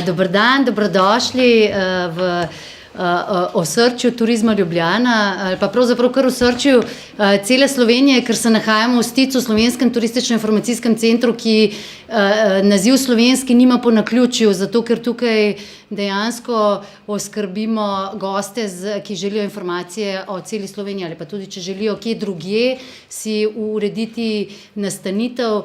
Dober dan, dobrodošli v osrčju turizma Ljubljana, ali pa pravzaprav kar osrčju cele Slovenije, ker se nahajamo v Sticu, Slovenskem turistično-informacijskem centru, ki naziv slovenski nima po naključju, zato ker tukaj dejansko oskrbimo goste, ki želijo informacije o celi Sloveniji ali pa tudi, če želijo kje drugje si urediti nastanitev.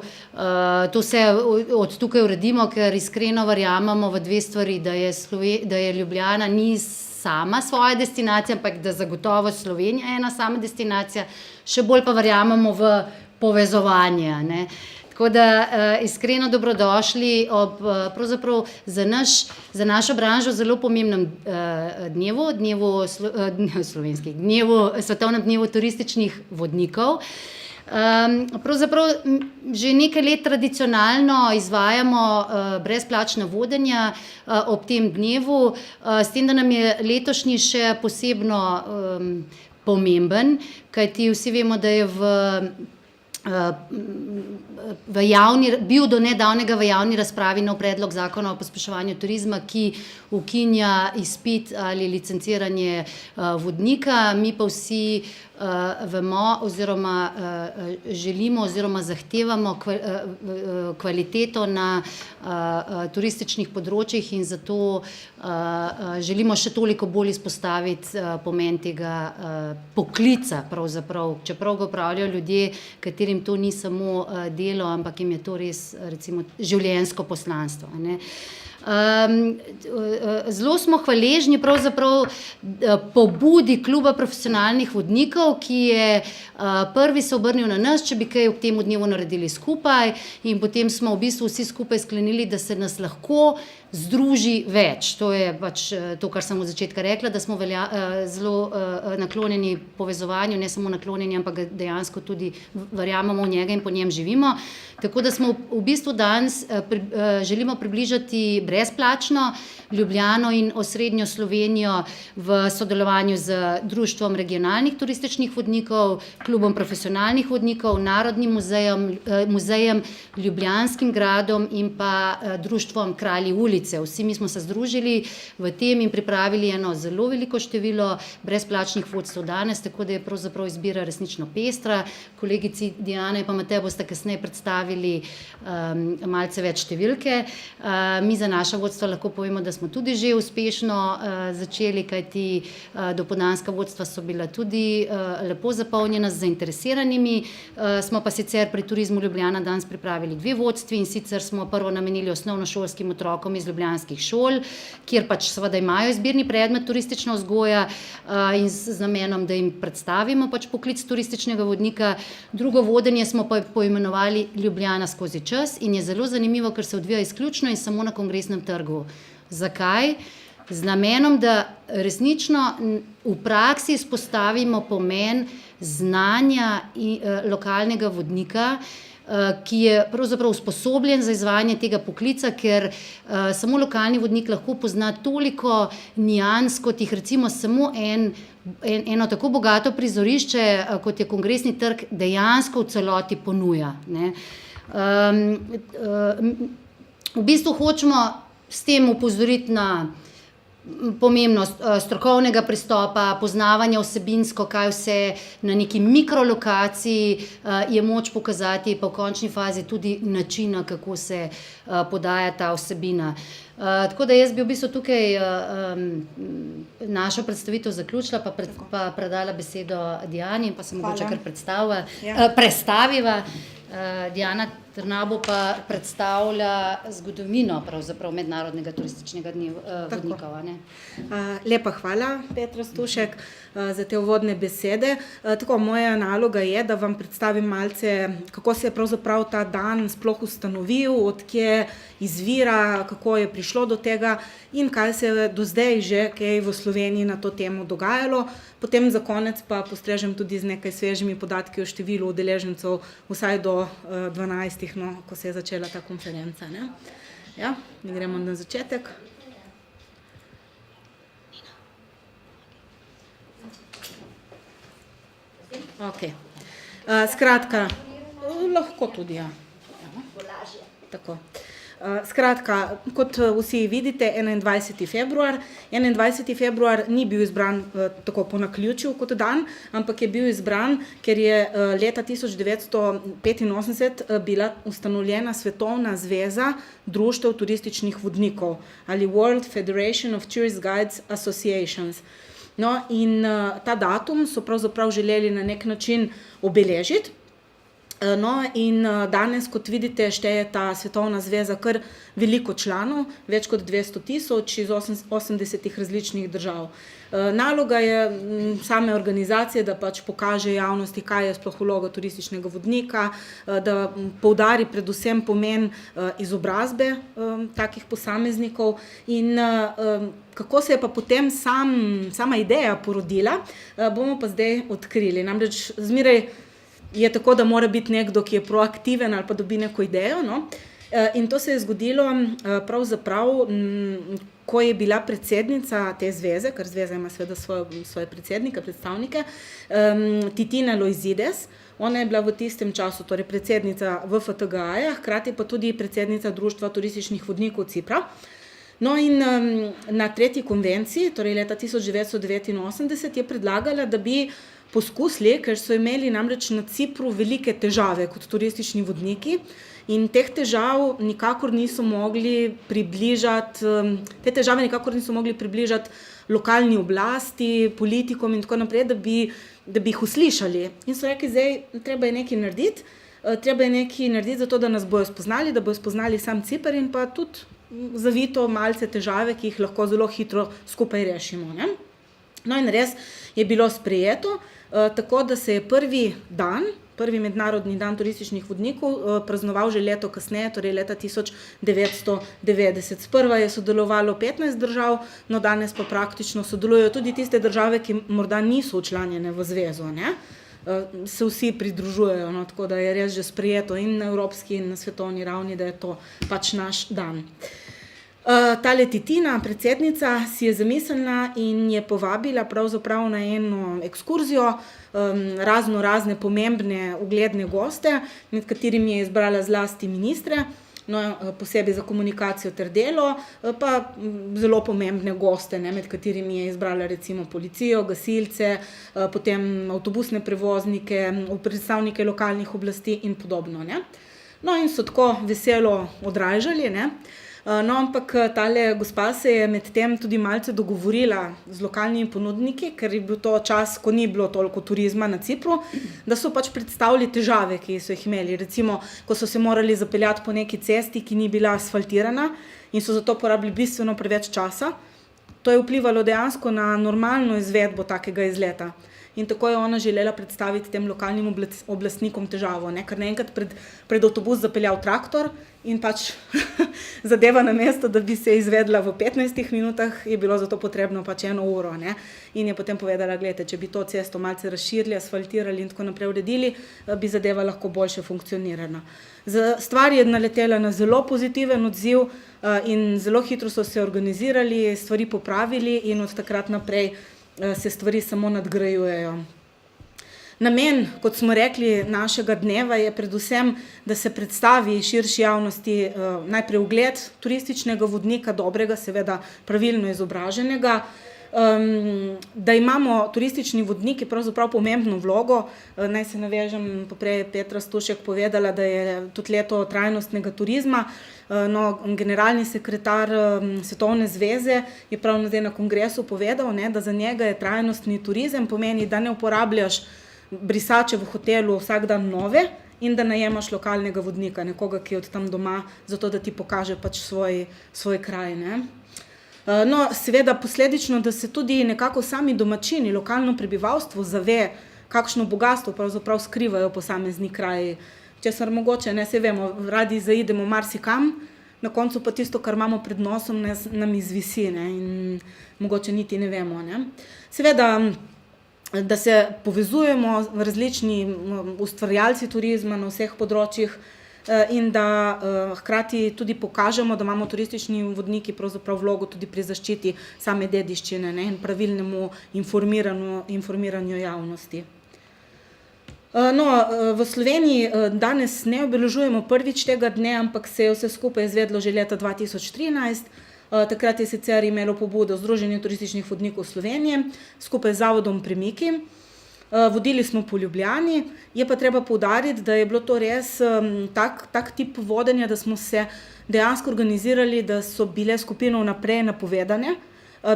To vse od tukaj uredimo, ker iskreno verjamemo v dve stvari, da je Ljubljana ni sama svoja destinacija, ampak da zagotovo Slovenija je ena sama destinacija, še bolj pa verjamemo v povezovanje, ne. Tako da iskreno dobrodošli ob pravzaprav za našo branžo zelo pomembnem svetovnem dnevu turističnih vodnikov. Pravzaprav že nekaj let tradicionalno izvajamo brezplačna vodenja ob tem dnevu, s tem, da nam je letošnji še posebno pomemben, kajti vsi vemo, da je bil do nedavnega v javni razpravi nov predlog zakona o pospeševanju turizma, ki ukinja izpit ali licenciranje vodnika. Mi pa vsi vemo oziroma želimo oziroma zahtevamo kvaliteto na turističnih področjih in zato želimo še toliko bolj izpostaviti pomen tega poklica pravzaprav, čeprav ga opravljajo ljudje, katerim to ni samo delo, ampak jim je to res recimo življenjsko poslanstvo, ne. Zelo smo hvaležni pravzaprav pobudi Kluba profesionalnih vodnikov, ki je prvi se obrnil na nas, če bi kaj ob tem dnevu naredili skupaj, in potem smo v bistvu vsi skupaj sklenili, da se nas lahko združi več. To je pač to, kar sem od začetka rekla, da smo zelo naklonjeni povezovanju, ne samo naklonjeni, ampak dejansko tudi verjamemo v njega in po njem živimo. Tako da smo v bistvu danes želimo približati brezplačno Ljubljano in osrednjo Slovenijo v sodelovanju z Društvom regionalnih turističnih vodnikov, Klubom profesionalnih vodnikov, Narodnim muzejem, Ljubljanskim gradom in pa Društvom Kralji ulice. Vsi mi smo se združili v tem in pripravili eno zelo veliko število brezplačnih vodstev danes, tako da je pravzaprav izbira resnično pestra. Kolegici Diana in pa Matej boste kasneje predstavili malce več številke. Mi za naša vodstva lahko povemo, da smo tudi že uspešno začeli, kajti dopoldanska vodstva so bila tudi lepo zapolnjena z zainteresiranimi. Smo pa sicer pri Turizmu Ljubljana danes pripravili dve vodstvi, in sicer smo prvo namenili osnovnošolskim otrokom iz ljubljanskih šol, kjer pač seveda imajo izbirni predmet turistična vzgoja in z namenom, da jim predstavimo pač poklic turističnega vodnika. Drugo vodenje smo pa poimenovali Ljubljana skozi čas in je zelo zanimivo, ker se odvija izključno in samo na Kongresnem trgu. Zakaj? Z namenom, da resnično v praksi izpostavimo pomen znanja lokalnega vodnika, ki je pravzaprav usposobljen za izvajanje tega poklica, ker samo lokalni vodnik lahko pozna toliko nians, kot jih recimo samo eno tako bogato prizorišče, kot je Kongresni trg, dejansko v celoti ponuja, ne. V bistvu hočemo s tem opozoriti na pomembnost strokovnega pristopa, poznavanja vsebinsko, kaj vse na neki mikrolokaciji je moč pokazati, pa v končni fazi tudi načina, kako se podaja ta vsebina. Tako da jaz bi v bistvu tukaj našo predstavitev zaključila, pa predala besedo Diani in pa se mogoče kar prestaviva. Diana Trnar bo pa predstavlja zgodovino pravzaprav mednarodnega turističnega vodnika, a ne. Lepa hvala, Petra Stušek, za te uvodne besede. Tako, moja naloga je, da vam predstavim malce, kako se je pravzaprav ta dan sploh ustanovil, od kje izvira, kako je prišlo do tega in kaj se je do zdaj že kaj v Sloveniji na to temo dogajalo. Potem za konec pa postrežem tudi z nekaj svežimi podatki o številu udeležencev, vsaj do 12, no, ko se je začela ta konferenca, ne. Ja, mi gremo na začetek. Okej. Skratka, lahko tudi, ja. Tako. Skratka, kot vsi vidite, 21. februar. 21. februar ni bil izbran tako po naključju kot dan, ampak je bil izbran, ker je leta 1985 bila ustanovljena Svetovna zveza društev turističnih vodnikov ali World Federation of Tourist Guides Associations. No, in ta datum so pravzaprav želeli na nek način obeležiti. No, in danes, kot vidite, šteje ta Svetovna zveza kar veliko članov, več kot 200,000 iz 80 različnih držav. Naloga je same organizacije, da pač pokaže javnosti, kaj je sploh vloga turističnega vodnika, da poudari predvsem pomen izobrazbe takih posameznikov in kako se je pa potem sama ideja porodila, bomo pa zdaj odkrili. Namreč zmeraj je tako, da mora biti nekdo, ki je proaktiven ali pa dobi neko idejo. No? In to se je zgodilo pravzaprav, ko je bila predsednica te zveze, ker zveza ima seveda svoje predsednike, predstavnike, Titina Loizides. Ona je bila v tistem času torej predsednica VFTGA-ja, hkrati pa tudi predsednica Društva turističnih vodnikov Cipra. No in na tretji konvenciji, torej leta 1989, je predlagala, da bi poskusili, ker so imeli namreč na Cipru velike težave kot turistični vodniki in teh težav nikakor niso mogli približati, lokalni oblasti, politikom in tako naprej, da bi jih uslišali. In so rekli, zdaj treba je nekaj narediti, zato da nas bojo spoznali, da bojo spoznali sam Ciper in pa tudi zavito malce težave, ki jih lahko zelo hitro skupaj rešimo. Ne? No in res je bilo sprejeto, tako da se je prvi mednarodni dan turističnih vodnikov praznoval že leto kasneje, torej leta 1990. Sprva je sodelovalo 15 držav, no danes pa praktično sodelujejo tudi tiste države, ki morda niso včlanjene v zvezo, ne? Se vsi pridružujejo, no, tako da je res že sprejeto in na evropski in na svetovni ravni, da je to pač naš dan. Tale Titina, predsednica, si je zamislila in je povabila pravzaprav na eno ekskurzijo razne pomembne ugledne goste, med katerimi je izbrala zlasti ministre, no, posebej za komunikacijo ter delo, pa zelo pomembne goste, ne, med katerimi je izbrala recimo policijo, gasilce, potem avtobusne prevoznike, predstavnike lokalnih oblasti in podobno. Ne. No in so tako veselo odražali, ne. No, ampak tale gospa se je med tem tudi malce dogovorila z lokalnimi ponudniki, ker je bil to čas, ko ni bilo toliko turizma na Cipru, da so pač predstavili težave, ki so jih imeli. Recimo, ko so se morali zapeljati po neki cesti, ki ni bila asfaltirana in so zato porabili bistveno preveč časa, to je vplivalo dejansko na normalno izvedbo takega izleta. In tako je ona želela predstaviti tem lokalnim oblastnikom težavo, ne? Ker naenkrat pred avtobus zapeljal traktor in pač zadeva na mesto, da bi se izvedla v 15 minutah, je bilo zato potrebno pač 1 uro. Ne? In je potem povedala, gledajte, če bi to cesto malce razširili, asfaltirali in tako naprej uredili, bi zadeva lahko boljše funkcionirala. Stvar je naletela na zelo pozitiven odziv in zelo hitro so se organizirali, stvari popravili in od takrat naprej se stvari samo nadgrajujejo. Namen, kot smo rekli, našega dneva je predvsem, da se predstavi širši javnosti najprej ugled turističnega vodnika, dobrega, seveda pravilno izobraženega, da imamo turistični vodniki pravzaprav pomembno vlogo. Naj se navežem, poprej je Petra Stušek povedala, da je tudi leto trajnostnega turizma. No, generalni sekretar Svetovne zveze je prav na kongresu povedal, ne, da za njega je trajnostni turizem pomeni, da ne uporabljaš brisače v hotelu vsak dan nove in da najemaš lokalnega vodnika, nekoga, ki je od tam doma, zato da ti pokaže pač svoj kraj. Ne. No, seveda posledično, da se tudi nekako sami domačini, lokalno prebivalstvo zave, kakšno bogastvo pravzaprav skrivajo posamezni kraji. Česar mogoče, ne, se vemo, radi zaidemo marsikam, na koncu pa tisto, kar imamo pred nosom, nam izvisi, ne, in mogoče niti ne vemo. Ne. Seveda, da se povezujemo različni ustvarjalci turizma na vseh področjih in da hkrati tudi pokažemo, da imamo turistični vodniki pravzaprav vlogo tudi pri zaščiti same dediščine, ne, in pravilnemu informiranju javnosti. V Sloveniji danes ne obeležujemo prvič tega dne, ampak se je vse skupaj izvedlo že leta 2013. Takrat je sicer imelo pobudo Združenje turističnih vodnikov Slovenije skupaj z Zavodom Premiki. Vodili smo po Ljubljani, je pa treba poudariti, da je bilo to res tak tip vodenja, da smo se dejansko organizirali, da so bile skupine vnaprej napovedane.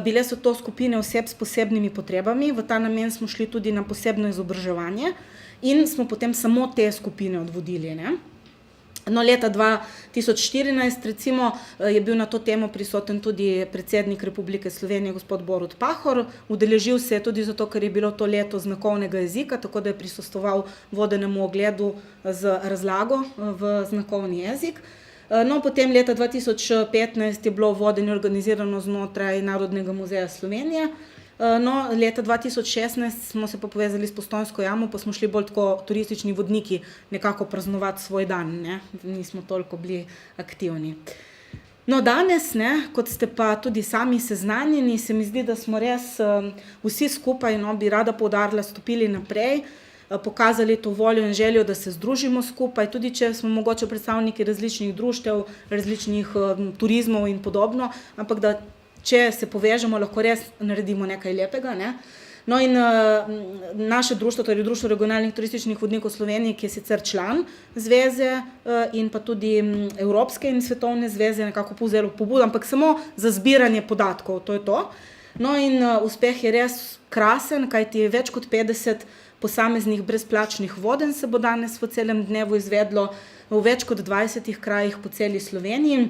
Bile so to skupine oseb s posebnimi potrebami, v ta namen smo šli tudi na posebno izobraževanje in smo potem samo te skupine odvodili, ne. No, leta 2014 recimo je bil na to temo prisoten tudi predsednik Republike Slovenije, gospod Borut Pahor. Udeležil se je tudi zato, ker je bilo to leto znakovnega jezika, tako da je prisostvoval vodenemu ogledu z razlago v znakovni jezik. No, potem leta 2015 je bilo vodenje organizirano znotraj Narodnega muzeja Slovenije. No, leta 2016 smo se pa povezali s Postojnsko jamo, pa smo šli bolj tako turistični vodniki nekako praznovati svoj dan, ne. Nismo toliko bili aktivni. No, danes, ne, kot ste pa tudi sami seznanjeni, se mi zdi, da smo res vsi skupaj, no, bi rada poudarila, stopili naprej, pokazali to voljo in željo, da se združimo skupaj, tudi če smo mogoče predstavniki različnih društev, različnih turizmov in podobno, ampak da če se povežemo, lahko res naredimo nekaj lepega, ne. No in naše društvo, torej Društvo regionalnih turističnih vodnikov Slovenije, ki je sicer član zveze in pa tudi Evropske in svetovne zveze, nekako povzelo pobudo, ampak samo za zbiranje podatkov, to je to. No in uspeh je res krasen, kajti več kot 50 posameznih brezplačnih vodenj se bo danes v celem dnevu izvedlo v več kot 20 krajih po celi Sloveniji.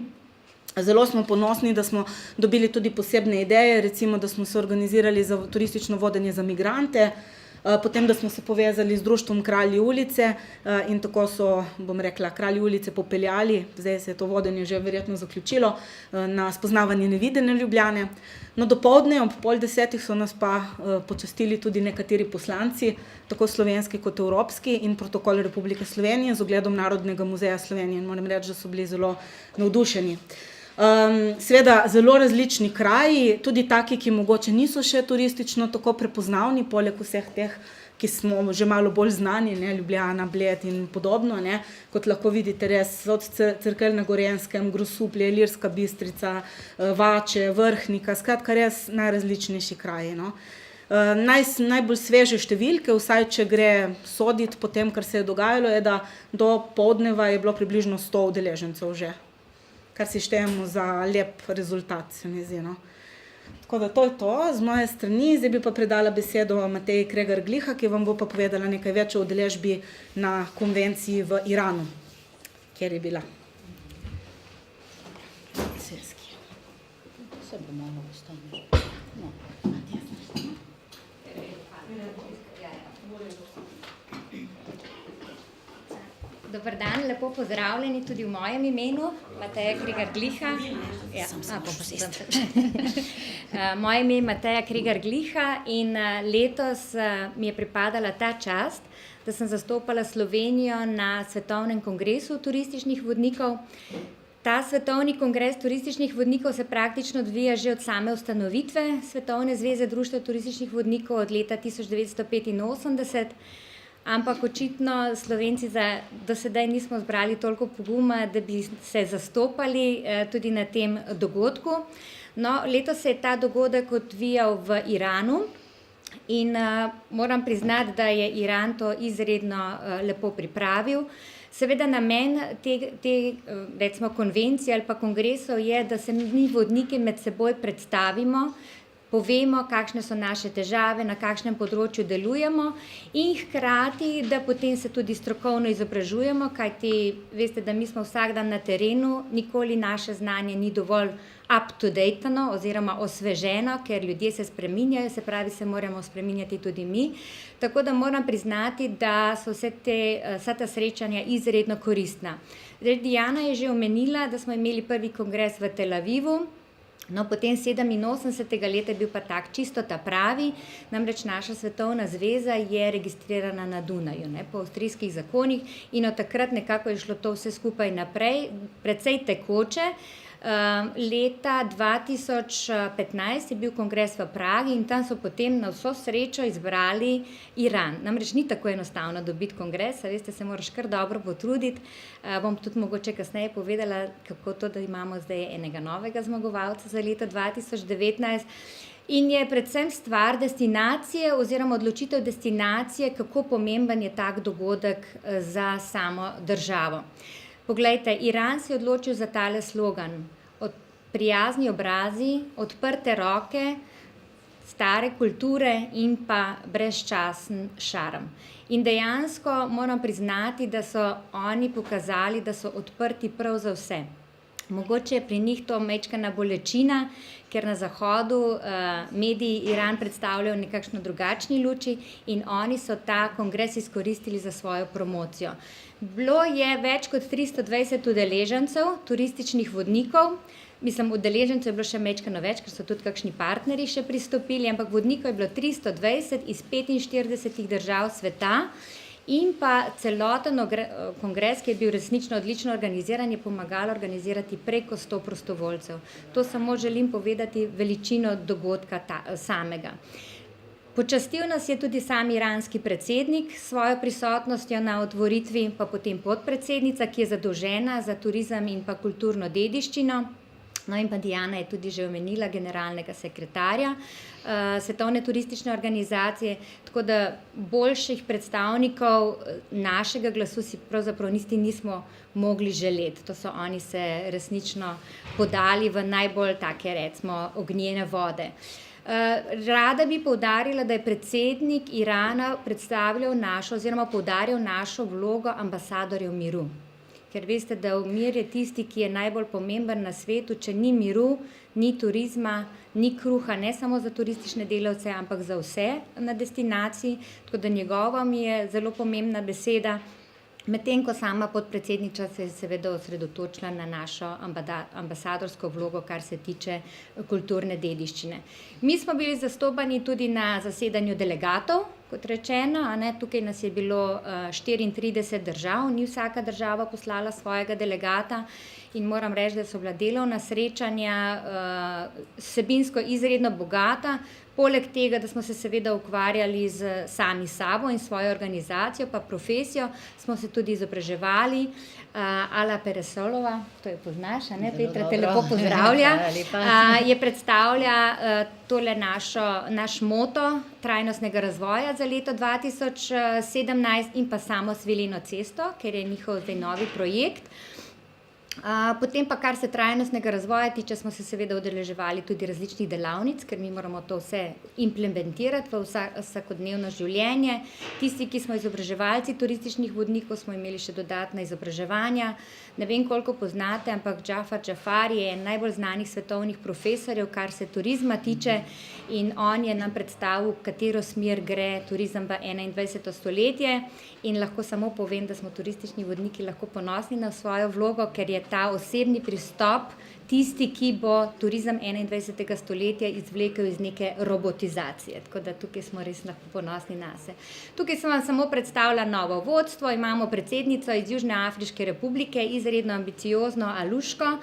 Zelo smo ponosni, da smo dobili tudi posebne ideje, recimo, da smo se organizirali za turistično vodenje za migrante, potem, da smo se povezali z društvom Kralji ulice in tako so, bom rekla, Kralji ulice popeljali, zdaj se je to vodenje že verjetno zaključilo, na spoznavanje nevidene Ljubljane. No, dopoldne ob 9:30 so nas pa počastili tudi nekateri poslanci, tako slovenski kot evropski, in protokol Republike Slovenije z ogledom Narodnega muzeja Slovenije. In moram reči, da so bili zelo navdušeni. Seveda zelo različni kraji, tudi taki, ki mogoče niso še turistično tako prepoznavni, poleg vseh teh, ki smo že malo bolj znani, ne, Ljubljana, Bled in podobno, ne, kot lahko vidite res od Cerkelj na Gorenjskem, Grosuplje, Ilirska Bistrica, Vače, Vrhnika, skratka res najrazličnejši kraji, no. Najbolj sveže številke, vsaj če gre soditi po tem, kar se je dogajalo, je, da do poldneva je bilo približno 100 udeležencev že, kar si štejemo za lep rezultat, se mi zdi, no. Tako da to je to z moje strani, zdaj bi pa predala besedo Mateji Kregar Gliha, ki vam bo pa povedala nekaj več o udeležbi na konvenciji v Iranu, kjer je bila. Dober dan, lepo pozdravljeni tudi v mojem imenu, Mateja Kregar Gliha. Moje ime je Mateja Kregar Gliha in letos mi je pripadala ta čast, da sem zastopala Slovenijo na Svetovnem kongresu turističnih vodnikov. Ta Svetovni kongres turističnih vodnikov se praktično odvija že od same ustanovitve Svetovne zveze društev turističnih vodnikov od leta 1985. Ampak očitno Slovenci do sedaj nismo zbrali toliko poguma, da bi se zastopali tudi na tem dogodku. No, letos se je ta dogodek odvijal v Iranu in moram priznati, da je Iran to izredno lepo pripravil. Seveda namen te recimo konvencije ali pa kongresov je, da se mi vodniki med seboj predstavimo, povemo, kakšne so naše težave, na kakšnem področju delujemo in hkrati, da potem se tudi strokovno izobražujemo, kajti veste, da mi smo vsak dan na terenu, nikoli naše znanje ni dovolj up-to-dateno oziroma osveženo, ker ljudje se spreminjajo, se pravi, se moramo spreminjati tudi mi. Tako da moram priznati, da so vsa ta srečanja izredno koristna. Diana je že omenila, da smo imeli prvi kongres v Tel Avivu. No, potem 87. leta je bil pa tak čisto ta pravi, namreč naša svetovna zveza je registrirana na Dunaju, ne, po avstrijskih zakonih in od takrat nekako je šlo to vse skupaj naprej, precej tekoče. Leta 2015 je bil kongres v Pragi in tam so potem na vso srečo izbrali Iran. Namreč ni tako enostavno dobiti kongres, veste, se moraš kar dobro potruditi. Bom tudi mogoče kasneje povedala, kako to, da imamo zdaj enega novega zmagovalca za leto 2019. In je predvsem stvar destinacije oziroma odločitev destinacije, kako pomemben je tak dogodek za samo državo. Poglejte, Iran se je odločil za tale slogan: prijazni obrazi, odprte roke, stare kulture in pa brezčasen šarm. In dejansko moram priznati, da so oni pokazali, da so odprti prav za vse. Mogoče je pri njih to majčkena bolečina, ker na Zahodu mediji Iran predstavljajo v nekakšno drugačni luči in oni so ta kongres izkoristili za svojo promocijo. Bilo je več kot 320 udeležencev, turističnih vodnikov. Mislim, udeležencev je bilo še majčkeno več, ker so tudi kakšni partnerji še pristopili, ampak vodnikov je bilo 320 iz 45 držav sveta. In pa celoten kongres, ki je bil resnično odlično organiziran, je pomagal organizirati preko 100 prostovoljcev. To samo želim povedati veličino dogodka samega. Počastil nas je tudi sam iranski predsednik s svojo prisotnostjo na otvoritvi, pa potem podpredsednica, ki je zadolžena za turizem in pa kulturno dediščino. No in pa Diana je tudi že omenila generalnega sekretarja Svetovne turistične organizacije, tako da boljših predstavnikov našega glasu si pravzaprav nismo mogli želeti. To so oni se resnično podali v najbolj take, recimo, ognjene vode. Rada bi poudarila, da je predsednik Irana predstavljal našo oziroma poudarjal našo vlogo ambasadorjev miru. Ker veste, da mir je tisti, ki je najbolj pomemben na svetu. Če ni miru, ni turizma, ni kruha, ne samo za turistične delavce, ampak za vse na destinaciji. Tako da njegova mi je zelo pomembna beseda. Medtem ko sama podpredsednica se je seveda osredotočila na našo ambasadorsko vlogo, kar se tiče kulturne dediščine. Mi smo bili zastopani tudi na zasedanju delegatov, kot rečeno, tukaj nas je bilo 34 držav, ni vsaka država poslala svojega delegata in moram reči, da so bila delovna srečanja vsebinsko izredno bogata. Poleg tega, da smo se seveda ukvarjali z sami sabo in svojo organizacijo, pa profesijo, smo se tudi izobraževali. Ala Peresolova, to jo poznaš, Petra, te lepo pozdravlja, je predstavlja tole naš moto trajnostnega razvoja za leto 2017 in pa samo Svileno cesto, ker je njihov zdaj novi projekt. Potem pa, kar se trajnostnega razvoja tiče, smo se seveda udeleževali tudi različnih delavnic, ker mi moramo to vse implementirati v vsakodnevno življenje. Tisti, ki smo izobraževalci turističnih vodnikov, smo imeli še dodatna izobraževanja. Ne vem, koliko poznate, ampak Džafar Džafari je najbolj znanih svetovnih profesorjev, kar se turizma tiče, in on je nam predstavil, v katero smer gre turizem v 21. stoletje. In lahko samo povem, da smo turistični vodniki lahko ponosni na svojo vlogo, ker je ta osebni pristop tisti, ki bo turizem 21. stoletja izvlekel iz neke robotizacije. Tako da tukaj smo res lahko ponosni nase. Tukaj sem vam samo predstavila novo vodstvo. Imamo predsednico iz Južne Afriške republike, izredno ambiciozno Aluško.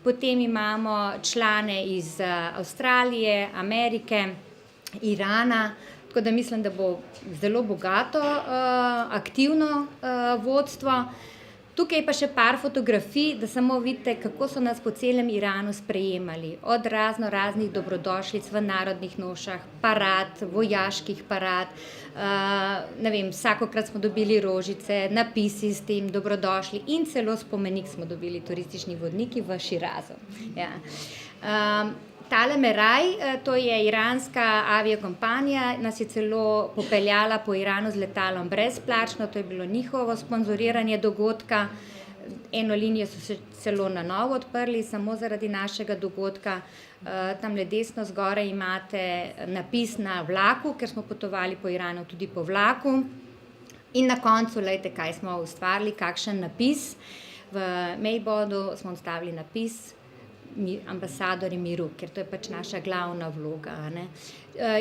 Potem imamo člane iz Avstralije, Amerike, Irana. Tako da mislim, da bo zelo bogato, aktivno vodstvo. Tukaj pa še par fotografij, da samo vidite, kako so nas po celem Iranu sprejemali. Od raznih dobrodošlic v narodnih nošah, parad, vojaških parad, ne vem, vsakokrat smo dobili rožice, napisi s tem dobrodošli in celo spomenik smo dobili turistični vodniki v Širazu. Ja. Tale Meraj, to je iranska aviokompanija, nas je celo popeljala po Iranu z letalom brezplačno, to je bilo njihovo sponzoriranje dogodka. Eno linijo so se celo na novo odprli, samo zaradi našega dogodka. Tamle desno zgoraj imate napis na vlaku, ker smo potovali po Iranu tudi po vlaku. In na koncu, glejte, kaj smo ustvarili, kakšen napis. V Mejbodu smo ustavili napis ambasadorji miru, ker to je pač naša glavna vloga.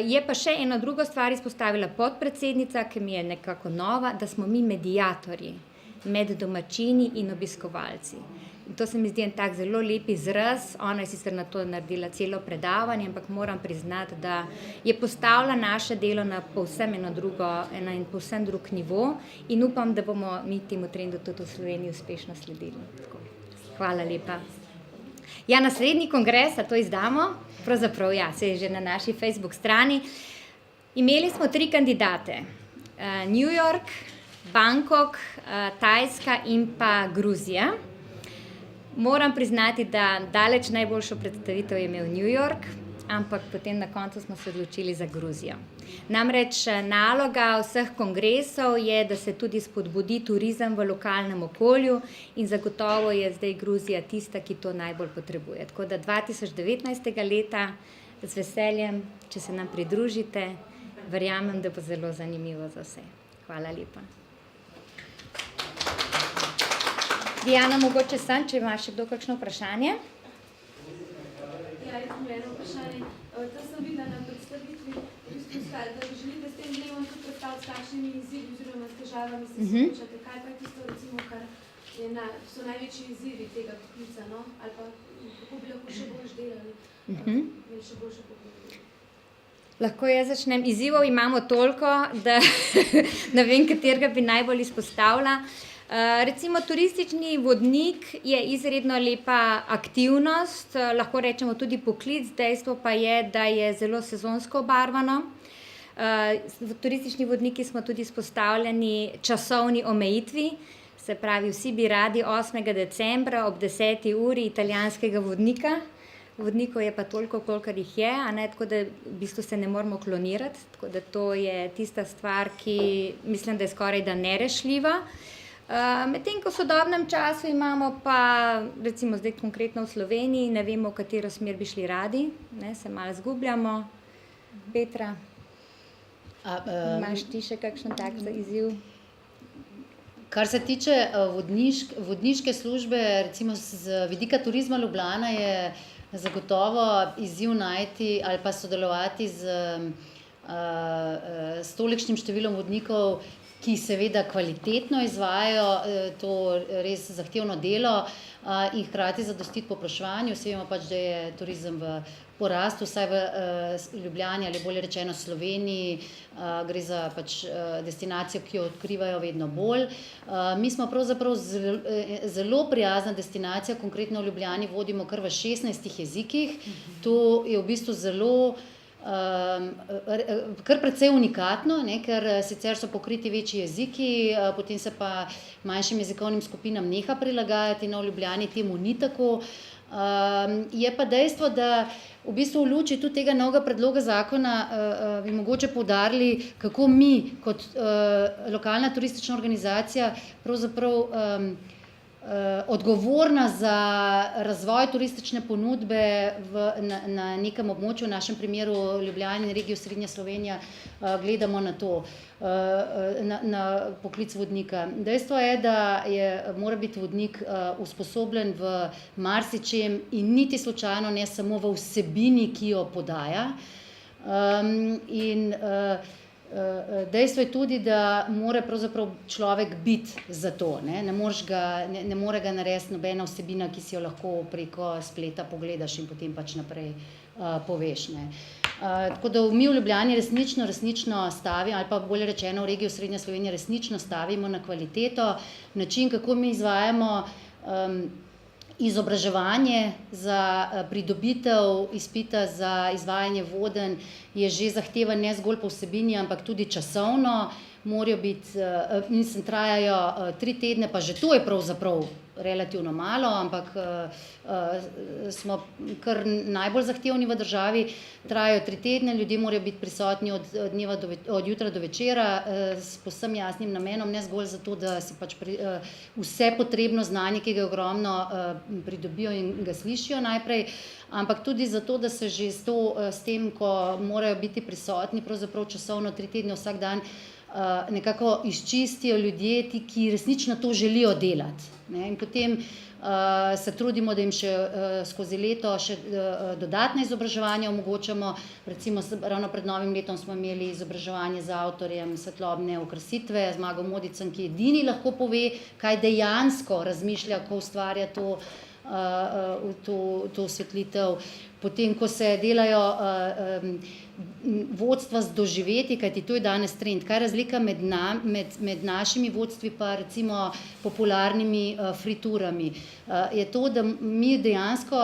Je pa še ena druga stvar izpostavila podpredsednica, ki mi je nekako nova, da smo mi mediatorji med domačini in obiskovalci. To se mi zdi en tak zelo lep izraz. Ona je sicer na to naredila celo predavanje, ampak moram priznati, da je postavila naše delo na povsem en povsem drug nivo in upam, da bomo mi temu trendu tudi v Sloveniji uspešno sledili. Tako. Hvala lepa. Ja, naslednji kongres, a to izdamo? Pravzaprav ja, se je že na naši Facebook strani. Imeli smo 3 kandidate. New York, Bangkok, Tajska in pa Gruzija. Moram priznati, da daleč najboljšo predstavitev je imel New York, ampak potem na koncu smo se odločili za Gruzijo. Namreč naloga vseh kongresov je, da se tudi spodbudi turizem v lokalnem okolju in zagotovo je zdaj Gruzija tista, ki to najbolj potrebuje. Tako da 2019. leta z veseljem, če se nam pridružite, verjamem, da bo zelo zanimivo za vse. Hvala lepa. Diana, mogoče če ima še kdo kakšno vprašanje? Ja, jaz imam eno vprašanje. To sem videla na predstavitvi, da želite s tem dnevom tudi predstaviti s kakšnimi izzivi oziroma s težavami se soočate. Kaj pa je tisto, recimo, kar so največji izzivi tega poklica, no? Ali pa kako bi lahko še bolj delali, še boljše poklice? Lahko jaz začnem. Izzivov imamo toliko, da ne vem, katerega bi najbolj izpostavila. Recimo turistični vodnik je izredno lepa aktivnost, lahko rečemo tudi poklic, dejstvo pa je, da je zelo sezonsko obarvano. Turistični vodniki smo tudi izpostavljeni časovni omejitvi, se pravi, vsi bi radi 8. decembra ob 10. uri italijanskega vodnika. Vodnikov je pa toliko, kolikor jih je, tako da v bistvu se ne moramo klonirati, tako da to je tista stvar, ki mislim, da je skoraj da nerešljiva. Medtem ko v sodobnem času imamo pa, recimo zdaj konkretno v Sloveniji, ne vemo, v katero smer bi šli radi, se malo zgubljamo. Petra, imaš ti še kakšen tak izziv? Kar se tiče vodniške službe, recimo z vidika turizma Ljubljana je zagotovo izziv najti ali pa sodelovati s tolikšnim številom vodnikov, ki seveda kvalitetno izvajajo to res zahtevno delo in hkrati zadostiti povpraševanju. Vsi vemo pač, da je turizem v porastu, vsaj v Ljubljani ali bolje rečeno Sloveniji, gre za pač destinacijo, ki jo odkrivajo vedno bolj. Mi smo pravzaprav zelo prijazna destinacija, konkretno v Ljubljani vodimo kar v 16 jezikih. To je v bistvu zelo kar precej unikatno, ker sicer so pokriti večji jeziki, potem se pa manjšim jezikovnim skupinam neha prilagajati, no v Ljubljani temu ni tako. Je pa dejstvo, da v bistvu v luči tudi tega novega predloga zakona bi mogoče poudarili, kako mi kot lokalna turistična organizacija pravzaprav odgovorna za razvoj turistične ponudbe na nekem območju, v našem primeru Ljubljani in regijo Srednja Slovenija, gledamo na to, na poklic vodnika. Dejstvo je, da mora biti vodnik usposobljen v marsičem in niti slučajno ne samo v vsebini, ki jo podaja. In dejstvo je tudi, da mora pravzaprav človek biti za to. Ne more ga narediti nobena vsebina, ki si jo lahko preko spleta pogledaš in potem pač naprej poveš. Tako da mi v Ljubljani resnično stavimo, ali pa bolje rečeno v regiji Srednja Slovenija resnično stavimo na kvaliteto, način, kako mi izvajamo izobraževanje za pridobitev izpita za izvajanje vodenj je že zahtevan ne zgolj po vsebini, ampak tudi časovno. Morajo biti, trajajo 3 tedne, pa že to je pravzaprav relativno malo, ampak smo kar najbolj zahtevni v državi. Trajajo 3 tedne, ljudje morajo biti prisotni od jutra do večera s povsem jasnim namenom, ne zgolj zato, da si pač vse potrebno znanje, ki ga je ogromno, pridobijo in ga slišijo najprej, ampak tudi zato, da se že s tem, ko morajo biti prisotni pravzaprav časovno 3 tedne vsak dan, nekako izčistijo ljudje, ti, ki resnično to želijo delati. Ne? In potem se trudimo, da jim še skozi leto še dodatne izobraževanja omogočamo. Recimo ravno pred novim letom smo imeli izobraževanje z avtorjem svetlobne okrasitve, Zmago Modicem, ki edini lahko pove, kaj dejansko razmišlja, ko ustvarja to osvetlitev. Potem, ko se delajo vodstva z doživeti, kajti to je danes trend. Kaj je razlika med našimi vodstvi pa recimo popularnimi friturami? Je to, da mi dejansko,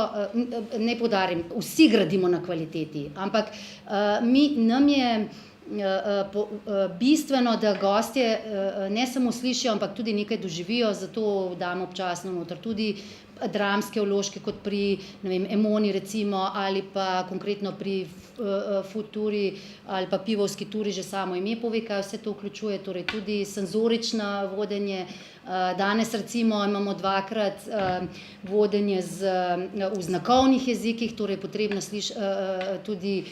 ne poudarim, vsi gradimo na kvaliteti, ampak nam je bistveno, da gostje ne samo slišijo, ampak tudi nekaj doživijo, zato damo občasno noter tudi dramske vložke, kot pri, ne vem, Emoni recimo, ali pa konkretno pri Futuri ali pa Pivovski turi, že samo ime pove, kaj vse to vključuje, torej tudi senzorično vodenje. Danes recimo imamo 2-krat vodenje v znakovnih jezikih, torej potrebno tudi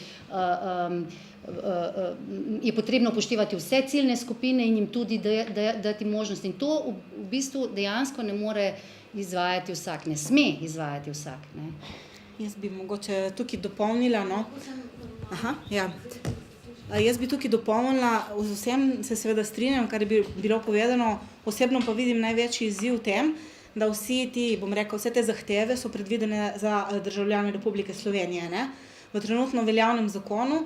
je potrebno upoštevati vse ciljne skupine in jim tudi dati možnost. In to v bistvu dejansko ne more izvajati vsak, ne sme izvajati vsak. Ne. Jaz bi mogoče tukaj dopolnila, no. Jaz bi tukaj dopolnila, z vsem se seveda strinjam, kar je bilo povedano, osebno pa vidim največji izziv v tem, da vse te zahteve so predvidene za državljane Republike Slovenije. Ne? V trenutno veljavnem zakonu,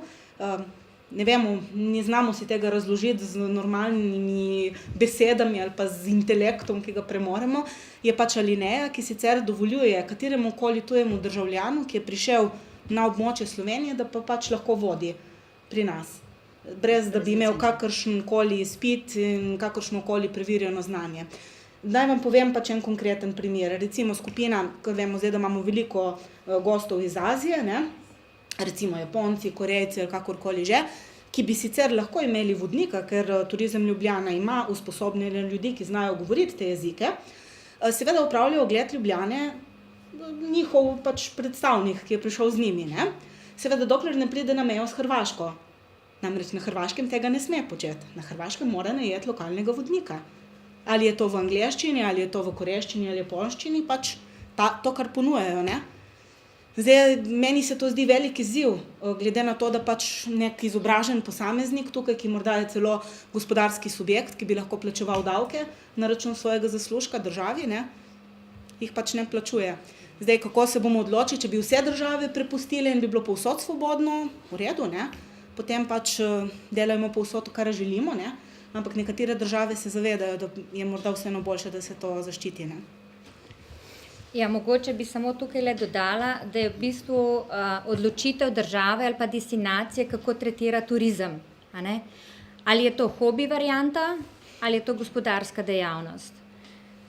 ne vemo, ne znamo si tega razložiti z normalnimi besedami ali pa z intelektom, ki ga premoremo, je pač alineja, ki sicer dovoljuje kateremu koli tujemu državljanu, ki je prišel na območje Slovenije, da pa pač lahko vodi pri nas, brez da bi imel kakršenkoli izpit in kakršnokoli preverjeno znanje. Naj vam povem pač en konkreten primer. Recimo skupina, ko vemo zdaj, da imamo veliko gostov iz Azije, ne? Recimo Japonci, Korejci ali kakorkoli že, ki bi sicer lahko imeli vodnika, ker Turizem Ljubljana ima usposobljene ljudi, ki znajo govoriti te jezike, seveda upravljajo ogled Ljubljane njihov pač predstavnik, ki je prišel z njimi. Ne? Seveda dokler ne pride na mejo s Hrvaško. Namreč na Hrvaškem tega ne sme početi. Na Hrvaškem mora najeti lokalnega vodnika. Ali je to v angleščini, ali je to v korejščini, ali japonščini, pač to, kar ponujajo, ne? Zdaj, meni se to zdi velik izziv, glede na to, da pač nek izobražen posameznik tukaj, ki morda je celo gospodarski subjekt, ki bi lahko plačeval davke na račun svojega zaslužka državi, ne, jih pač ne plačuje. Zdaj, kako se bomo odločili, če bi vse države prepustile in bi bilo povsod svobodno, v redu, ne, potem pač delajmo povsod, kar želimo, ne, ampak nekatere države se zavedajo, da je morda vseeno boljše, da se to zaščiti, ne. Ja, mogoče bi samo tukaj le dodala, da je v bistvu odločitev države ali pa destinacije, kako tretira turizem. A ne? Ali je to hobi varianta ali je to gospodarska dejavnost.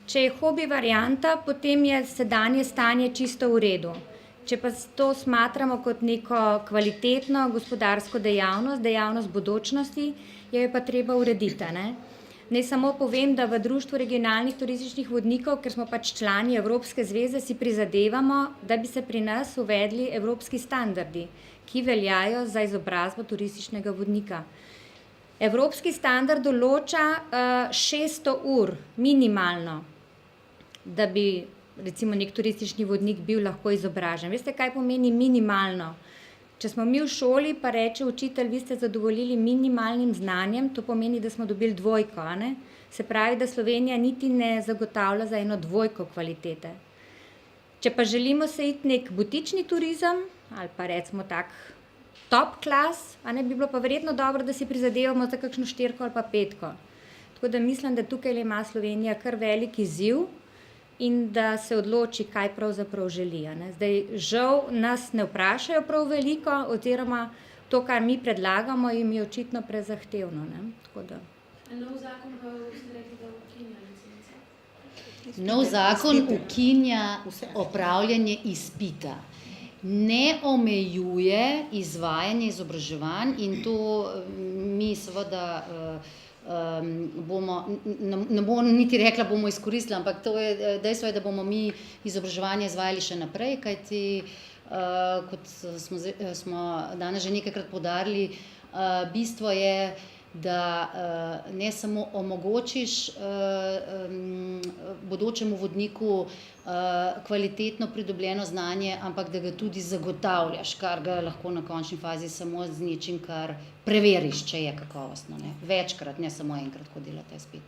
Če je hobi varianta, potem je sedanje stanje čisto v redu. Če pa to smatramo kot neko kvalitetno gospodarsko dejavnost, dejavnost bodočnosti, jo je pa treba urediti. Ne? Naj samo povem, da v Društvu regionalnih turističnih vodnikov, ker smo pač člani Evropske zveze, si prizadevamo, da bi se pri nas uvedli evropski standardi, ki veljajo za izobrazbo turističnega vodnika. Evropski standard določa 600 ur minimalno, da bi recimo nek turistični vodnik bil lahko izobražen. Veste, kaj pomeni minimalno? Če smo mi v šoli, pa reče učitelj, vi ste zadovoljili minimalnim znanjem, to pomeni, da smo dobili 2, ne? Se pravi, da Slovenija niti ne zagotavlja za eno 2 kvalitete. Če pa želimo se iti nek butični turizem, ali pa recimo tak top class, a ne, bi bilo pa verjetno dobro, da si prizadevamo za kakšno 4 ali pa 5. Tako da mislim, da tukaj ima Slovenija kar velik izziv in da se odloči, kaj pravzaprav želi. Ne. Zdaj, žal nas ne vprašajo prav veliko, oziroma to, kar mi predlagamo, jim je očitno prezahtevno. Ne. Tako da. Nov zakon pa ste rekli, da ukinja licence. Nov zakon ukinja opravljanje izpita. Ne omejuje izvajanje izobraževanj in to mi seveda ne bom niti rekla, bomo izkoristili, ampak to je dejstvo, da bomo mi izobraževanje izvajali še naprej, kajti kot smo danes že nekajkrat poudarili, bistvo je, da ne samo omogočiš bodočemu vodniku kvalitetno pridobljeno znanje, ampak da ga tudi zagotavljaš, kar ga lahko na končni fazi samo z nečim, kar preveriš, če je kakovostno. Ne? Večkrat, ne samo enkrat, ko delate spet.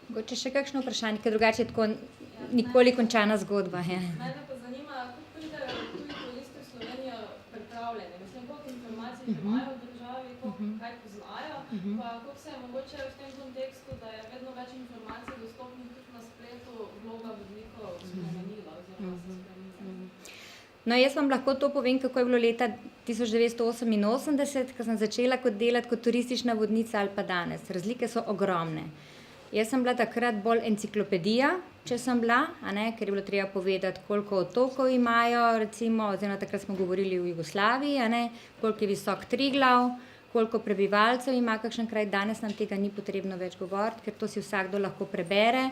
Mogoče še kakšno vprašanje, ker drugače je tako nikoli končana zgodba. Ja. Mene pa zanima, kako pridejo tuji turisti v Slovenijo pripravljeni. Mislim, koliko informacij imajo v državi, kaj poznajo, pa koliko se je mogoče v tem kontekstu, da je vedno več informacij dostopnih tudi na spletu, vloga vodnikov spremenila oziroma se spremenila. No, jaz vam lahko to povem, kako je bilo leta 1988, ko sem začela delati kot turistična vodnica ali pa danes. Razlike so ogromne. Jaz sem bila takrat bolj enciklopedija, če sem bila, ker je bilo treba povedati, koliko otokov imajo, recimo, oziroma takrat smo govorili v Jugoslaviji, koliko je visok Triglav, koliko prebivalcev ima kakšen kraj. Danes nam tega ni potrebno več govoriti, ker to si vsakdo lahko prebere.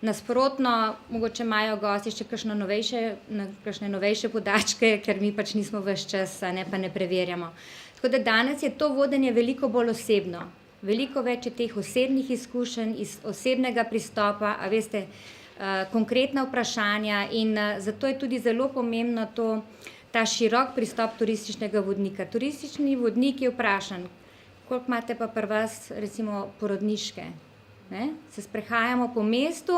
Nasprotno, mogoče imajo gosti še kakšne novejše podatke, ker mi pač nismo ves čas, pa ne preverjamo. Tako da danes je to vodenje veliko bolj osebno. Veliko več je teh osebnih izkušenj, iz osebnega pristopa, a veste, konkretna vprašanja in zato je tudi zelo pomembno ta širok pristop turističnega vodnika. Turistični vodnik je vprašan, koliko imate pa pri vas recimo porodniške. Ne? Se sprehajamo po mestu,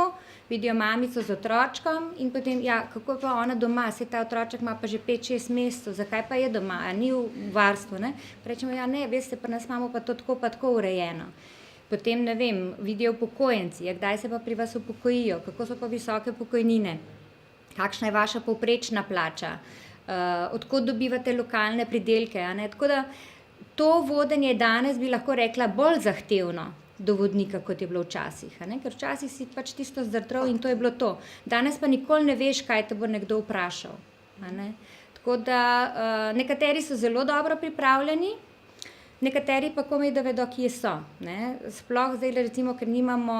vidijo mamico z otročkom in potem, kako pa ona doma, se ta otroček ima pa že 5-6 mesecev, zakaj pa je doma, a ni v varstvu, ne? Rečemo, ne, veste, pri nas imamo pa to tako urejeno. Potem, ne vem, vidijo upokojenci, kdaj se pa pri vas upokojijo, kako so pa visoke pokojnine, kakšna je vaša povprečna plača, od kod dobivate lokalne pridelke, tako da to vodenje danes bi lahko rekla bolj zahtevno do vodnika, kot je bilo včasih, ker včasih si pač tisto zdrdral in to je bilo to. Danes pa nikoli ne veš, kaj te bo nekdo vprašal. Tako da nekateri so zelo dobro pripravljeni, nekateri pa komaj da vedo, kje so. Sploh zdaj, recimo, ker nimamo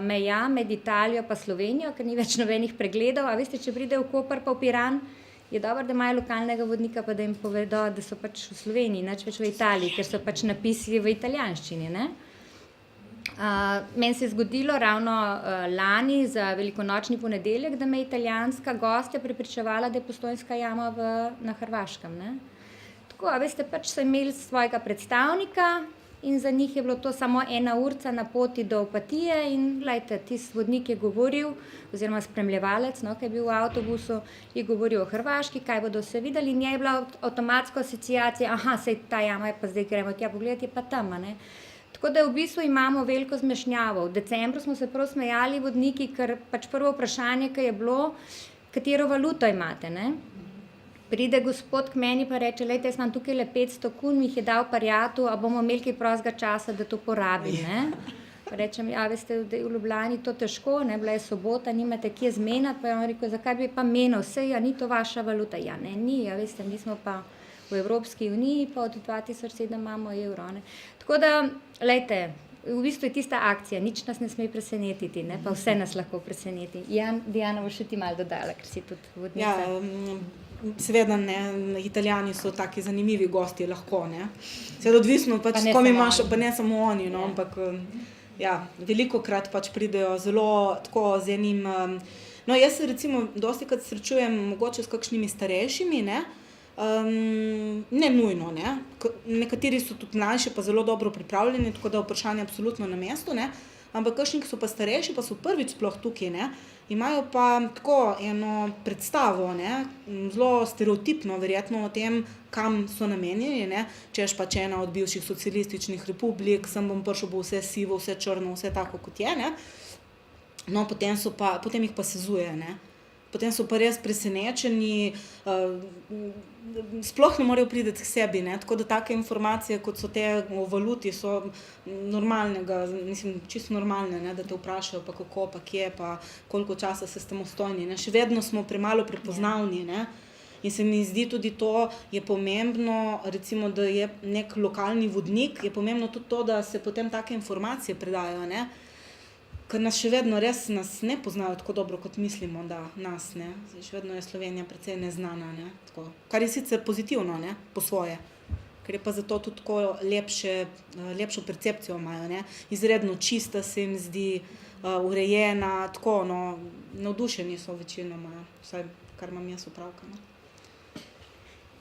meja med Italijo pa Slovenijo, ker ni več nobenih pregledov, a veste, če pride v Koper pa v Piran, je dobro, da imajo lokalnega vodnika, pa da jim povedo, da so pač v Sloveniji, nič več v Italiji, ker so pač napisi v italijanščini, meni se je zgodilo ravno lani za velikonočni ponedeljek, da me je italijanska gostja prepričevala, da je Postojnska jama na Hrvaškem. Tako, a veste, pač so imeli svojega predstavnika in za njih je bilo to samo 1 urca na poti do Opatije in gledajte, tisti vodnik je govoril, oziroma spremljevalec, ki je bil v avtobusu, je govoril o Hrvaški, kaj bodo vse videli in je bila avtomatska asociacija, sej ta jama je pa zdaj gremo tja pogledati, je pa tam, Tako da v bistvu imamo veliko zmešnjavo. V decembru smo se prav smejali vodniki, ker pač prvo vprašanje, ki je bilo, katero valuto imate, Pride gospod k meni pa reče, lejte, jaz imam tukaj le 500 kun, mi jih je dal Parjatu, a bomo imeli kaj prostega časa, da to porabim, Pa rečem, veste, da je v Ljubljani to težko, bila je sobota, nimate kje zmeniti, pa je on rekel, zakaj bi pa menil, sej, ni to vaša valuta. Ni, veste, mi smo pa v Evropski uniji, pa od 2007 imamo evro, Tako da, lejte, v bistvu je tista akcija, nič nas ne sme presenetiti, pa vse nas lahko preseneti. Diana, boš še ti malo dodala, ker si tudi vodnica. Seveda Italijani so taki zanimivi gosti, lahko, Seveda odvisno, pač s kom imaš, pa ne samo oni, ampak velikokrat pač pridejo zelo tako z enim, jaz se recimo dostikrat srečujem mogoče s kakšnimi starejšimi, ne nujno, nekateri so tudi mlajši pa zelo dobro pripravljeni, tako da je vprašanje absolutno na mestu, ampak kakšni, ki so pa starejši, pa so prvič sploh tukaj, imajo pa tako eno predstavo, zelo stereotipno verjetno o tem, kam so namenjeni, češ pač ena od bivših socialističnih republik, sem bom prišel, bo vse sivo, vse črno, vse tako kot je, potem jih pa sezuje, Potem so pa res presenečeni, sploh ne morejo priti k sebi, tako da take informacije, kot so te o valuti, so normalnega, mislim, čisto normalne, da te vprašajo pa kako, pa kje, pa koliko časa se samostojni, Še vedno smo premalo prepoznavni, In se mi zdi tudi to, je pomembno, recimo, da je nek lokalni vodnik, je pomembno tudi to, da se potem take informacije predajo, Ker nas še vedno res ne poznajo tako dobro, kot mislimo, da nas, Še vedno je Slovenija precej neznana, Tako, kar je sicer pozitivno, po svoje. ker je pa zato tudi tako lepšo percepcijo imajo, ne. Izredno čista se jim zdi, urejena, tako, no, navdušeni so večinoma, vsaj kar imam jaz opravka, no.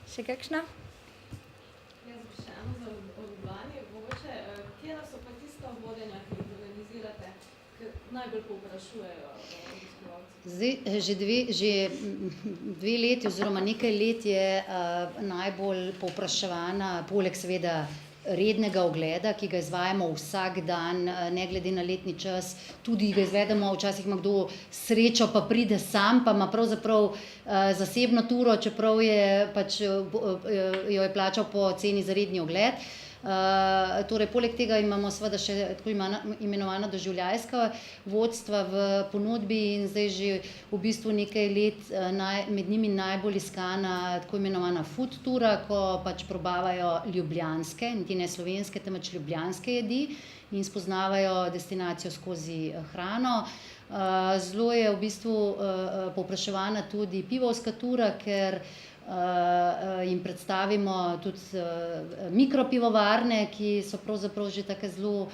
Še kakšna? Jaz bi še eno za o Ljubljani. Mogoče, katera so pa tista vodenja, ki jih organizirate, ki najbolj povprašujejo obiskovalci? Zdaj, že dve leti oziroma nekaj let je najbolj povpraševana, poleg seveda rednega ogleda, ki ga izvajamo vsak dan, ne glede na letni čas, tudi ga izvedemo, včasih ima kdo srečo, pa pride sam, pa ima pravzaprav zasebno turo, čeprav je pač jo je plačal po ceni za redni ogled. Torej, poleg tega imamo seveda še tako imenovana doživljajska vodstva v ponudbi in zdaj že v bistvu nekaj let med njimi najbolj iskana tako imenovana food tura, ko pač probavajo ljubljanske, niti ne slovenske, temveč ljubljanske jedi in spoznavajo destinacijo skozi hrano. Zelo je v bistvu povpraševana tudi pivovska tura, ker jim predstavimo tudi mikropivovarne, ki so pravzaprav že taka zelo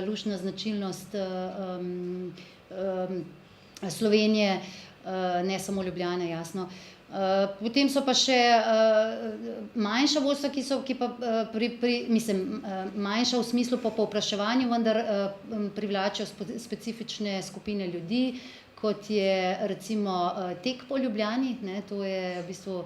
luštna značilnost Slovenije, ne samo Ljubljane, jasno. Potem so pa še manjša vodstva, ki pa manjša v smislu po povpraševanju, vendar privlačijo specifične skupine ljudi, kot je recimo tek po Ljubljani, ne, to je v bistvu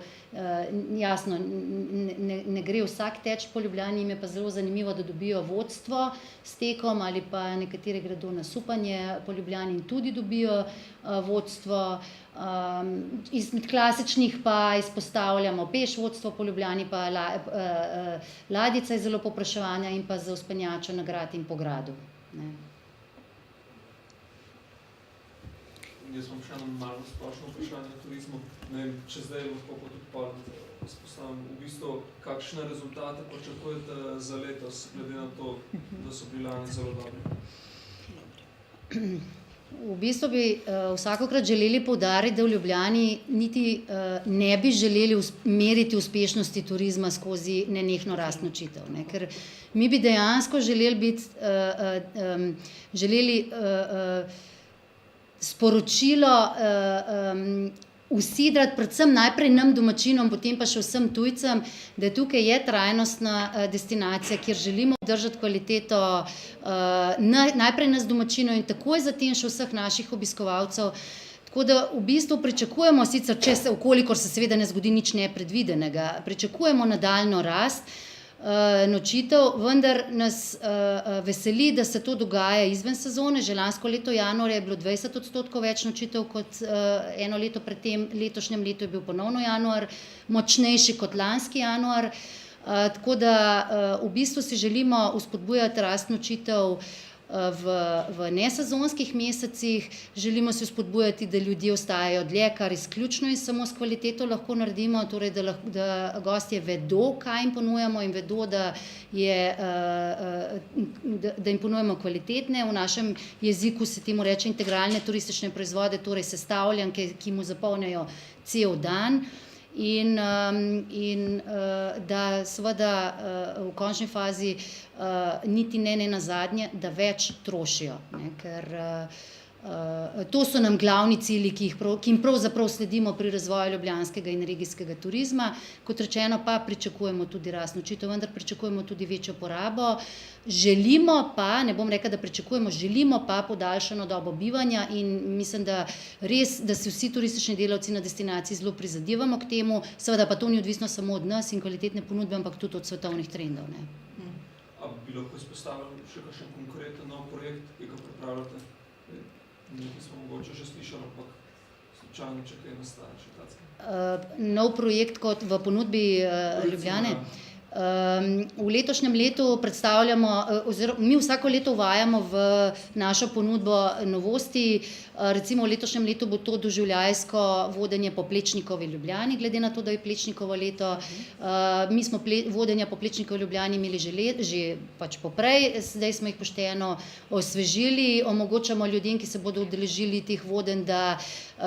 jasno, ne gre vsak teč po Ljubljani, jim je pa zelo zanimivo, da dobijo vodstvo s tekom ali pa nekateri gredo na supanje po Ljubljani in tudi dobijo vodstvo. Izmed klasičnih pa izpostavljamo peš vodstvo po Ljubljani, pa ladjica je zelo povpraševana in pa za vzpenjačo na grad in po gradu, ne. Jaz imam še eno malo splošno vprašanje o turizmu. Ne vem, če zdaj lahko pa tudi pol izpostavim. V bistvu, kakšne rezultate pričakujete za letos, glede na to, da so bili lani zelo dobri? V bistvu bi vsakokrat želeli poudariti, da v Ljubljani niti ne bi želeli meriti uspešnosti turizma skozi nenehno rast nočitev, ne, ker mi bi dejansko želeli sporočilo usidrati predvsem najprej nam domačinom, potem pa še vsem tujcem, da tukaj je trajnostna destinacija, kjer želimo obdržati kvaliteto najprej nas domačinov in takoj zatem še vseh naših obiskovalcev. Tako da v bistvu pričakujemo, sicer vkolikor se seveda ne zgodi nič nepredvidenega, pričakujemo nadaljnjo rast nočitev, vendar nas veseli, da se to dogaja izven sezone. Že lansko leto januarja je bilo 20% več nočitev kot eno leto pred tem, letošnjem letu je bil ponovno januar močnejši kot lanski januar. Tako da v bistvu si želimo vzpodbujati rast nočitev v nesezonskih mesecih, želimo se spodbujati, da ljudje ostajajo dlje, kar izključno in samo s kvaliteto lahko naredimo, torej da gostje vedo, kaj jim ponujamo in vedo, da jim ponujamo kvalitetne, v našem jeziku se temu reče integralne turistične proizvode, torej sestavljanke, ki mu zapolnijo cel dan. In da seveda v končni fazi niti ne nazadnje, da več trošijo, ne, ker to so nam glavni cilji, ki jim pravzaprav sledimo pri razvoju ljubljanskega in regijskega turizma. Kot rečeno pa pričakujemo tudi rast nočitev, vendar pričakujemo tudi večjo porabo. Želimo pa, ne bom rekla, da pričakujemo, želimo pa podaljšano dobo bivanja in mislim, da res, da si vsi turistični delavci na destinaciji zelo prizadevamo k temu, seveda pa to ni odvisno samo od nas in kvalitetne ponudbe, ampak tudi od svetovnih trendov, ne. A bi lahko izpostavili še kakšen konkreten nov projekt, ki ga pripravljate? Nekaj smo mogoče že slišali, ampak slučajno, če kaj nastaja še tacka. Nov projekt kot v ponudbi Ljubljane. V letošnjem letu predstavljamo, oziroma mi vsako leto uvajamo v našo ponudbo novosti. Recimo v letošnjem letu bo to doživljajsko vodenje po Plečnikovi Ljubljani, glede na to, da je Plečnikovo leto. Mi smo vodenja po Plečnikovi Ljubljani imeli že pač poprej, zdaj smo jih pošteno osvežili, omogočamo ljudem, ki se bodo udeležili teh vodenj, da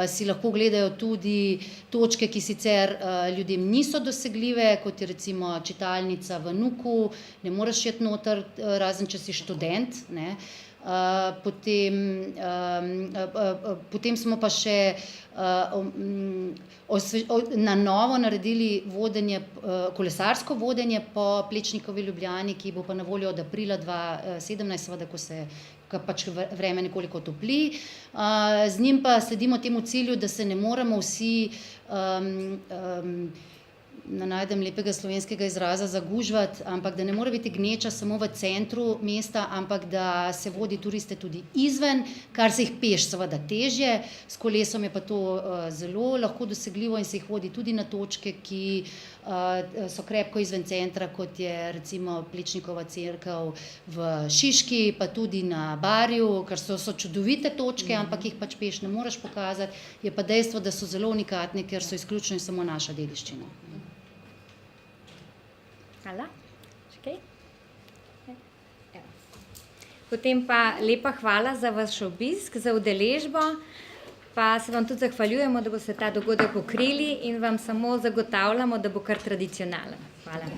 si lahko gledajo tudi točke, ki sicer ljudem niso dosegljive, kot je recimo čitalnica spalnica v Nuku, ne moreš iti noter, razen če si študent, ne. Potem smo pa še na novo naredili vodenje, kolesarsko vodenje po Plečnikovi Ljubljani, ki bo pa na voljo od aprila 2017, seveda, ko pač vreme nekoliko topli. Z njim pa sledimo temu cilju, da se ne moremo vsi, ne najdem lepega slovenskega izraza, zagužvati, ampak da ne more biti gneča samo v centru mesta, ampak da se vodi turiste tudi izven, kar se jih peš seveda težje, s kolesom je pa to zelo lahko dosegljivo in se jih vodi tudi na točke, ki so krepko izven centra, kot je recimo Plečnikova cerkev v Šiški, pa tudi na Barju, ker so čudovite točke, ampak jih pač peš ne moreš pokazati, je pa dejstvo, da so zelo unikatni, ker so izključno in samo naša dediščina. Hvala. Še kaj? Potem pa lepa hvala za vaš obisk, za udeležbo, pa se vam tudi zahvaljujemo, da boste ta dogodek pokrili in vam samo zagotavljamo, da bo kar tradicionalen. Hvala.